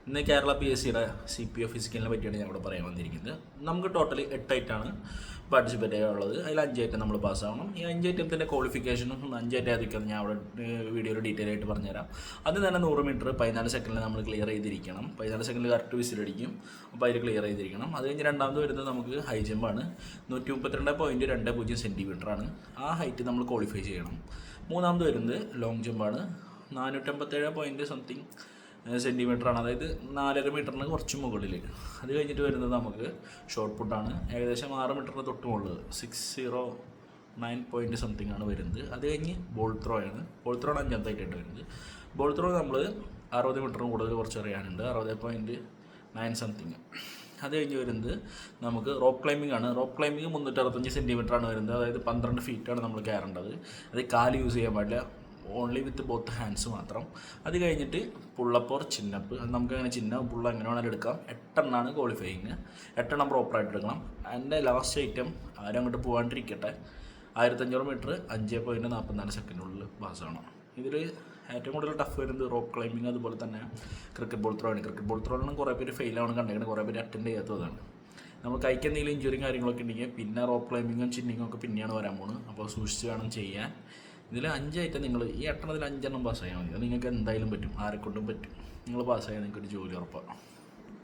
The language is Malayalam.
ഇന്ന് കേരള PSCയുടെ CPO ഫിസിക്കലിനെ പറ്റിയാണ് ഞാൻ ഇവിടെ പറയാൻ വന്നിരിക്കുന്നത്. നമുക്ക് ടോട്ടലി 8 ഐറ്റമാണ് പാർട്ടിസിപ്പേറ്റ് ചെയ്യാനുള്ളത്. അതിൽ 5 ഐറ്റം നമ്മൾ പാസ്സാവണം. ഈ 5 ഐറ്റത്തിൻ്റെ ക്വാളിഫിക്കേഷനും 5 ഐറ്റം ഏതൊക്കെയാണ് ഞാൻ അവിടെ വീഡിയോയിൽ ഡീറ്റെയിൽ ആയിട്ട് പറഞ്ഞുതരാം. അതിന് തന്നെ 100 മീറ്റർ 14 സെക്കൻഡിൽ നമ്മൾ ക്ലിയർ ചെയ്തിരിക്കണം. 14 സെക്കൻഡിൽ കറക്റ്റ് വിസിലടിക്കും. അപ്പോൾ അതിൽ ക്ലിയർ ചെയ്തിരിക്കണം. അത് കഴിഞ്ഞ് രണ്ടാമത് വരുന്നത് നമുക്ക് ഹൈ ജമ്പാണ്. 132.20 സെൻറ്റിമീറ്ററാണ്. ആ ഹൈറ്റ് നമ്മൾ ക്വാളിഫൈ ചെയ്യണം. മൂന്നാമത് വരുന്നത് ലോങ് ജമ്പാണ്. 457 സെൻറ്റിമീറ്ററാണ്, അതായത് 4.5 മീറ്ററിന് കുറച്ച് മുകളിൽ. അത് കഴിഞ്ഞിട്ട് വരുന്നത് നമുക്ക് ഷോർട്ട് പുട്ടാണ്. ഏകദേശം 6 മീറ്ററിന് തൊട്ട് മുകളിൽ 609 ആണ് വരുന്നത്. അത് കഴിഞ്ഞ് ബോൾ ത്രോ ആണ്. ബോൾ ത്രോ ആണ് 5ാമത്തെ ആയിട്ട് വരുന്നത്. ബോൾ ത്രോ നമ്മൾ 60 മീറ്ററിന് കൂടുതൽ കുറച്ച് അറിയാനുണ്ട്, 60.9. അത് കഴിഞ്ഞ് വരുന്നത് നമുക്ക് റോപ്പ് ക്ലൈമ്പിംഗ് ആണ്. റോപ്പ് ക്ലൈമ്പിംഗ് 365 സെൻറ്റിമീറ്ററാണ് വരുന്നത്, അതായത് 12 ഫീറ്റാണ് നമ്മൾ കയറേണ്ടത്. അത് കാല് യൂസ് ചെയ്യാൻ പാടില്ല, ഓൺലി വിത്ത് ബോത്ത് ഹാൻഡ്സ് മാത്രം. അത് കഴിഞ്ഞിട്ട് പുള്ളപ്പ് ഓർ ചിന്നപ്പ്, അത് നമുക്ക് അങ്ങനെ പുള്ള എങ്ങനെ വേണമെങ്കിലും എടുക്കാം. 8 എണ്ണമാണ് ക്വാളിഫയിങ്. 8 എണ്ണം പ്രോപ്പറായിട്ട് എടുക്കണം. എൻ്റെ ലാസ്റ്റ് ഐറ്റം ആരും അങ്ങോട്ട് പോകാണ്ടിരിക്കട്ടെ, 1500 മീറ്റർ 5.44 സെക്കൻഡിനുള്ളിൽ പാസ്സാണ്. ഇതിൽ ഏറ്റവും കൂടുതൽ ടഫ് വരുന്നത് റോപ്പ് ക്ലൈമ്പിങ്, അതുപോലെ തന്നെ ക്രിക്കറ്റ് ബോൾ ത്രോ ആണ്. ക്രിക്കറ്റ് ബോൾ ത്രോയിലാണ് കുറേ പേര് ഫെയിലാണ് കണ്ടേക്കുന്നത്, കുറേ പേര് അറ്റൻഡ് ചെയ്യാത്തതാണ്. നമ്മൾ കൈക്ക് എന്തെങ്കിലും ഇഞ്ചുറിയും കാര്യങ്ങളൊക്കെ ഉണ്ടെങ്കിൽ പിന്നെ റോപ്പ് ക്ലൈമ്പിങ്ങും ചിന്നിങ്ങും ഒക്കെ പിന്നെയാണ് വരാൻ പോകുന്നത്. അപ്പോൾ സൂക്ഷിച്ച് വേണം ചെയ്യാൻ. ഇതിൽ 5 ഐറ്റം നിങ്ങൾ ഈ 8 എണ്ണത്തിൽ 5 എണ്ണം പാസ്സായാൽ മതി. അത് നിങ്ങൾക്ക് എന്തായാലും പറ്റും, ആരെക്കൊണ്ടും പറ്റും. നിങ്ങൾ പാസ്സായാൽ നിങ്ങൾക്ക് ഒരു ജോലി ഉറപ്പാണ്.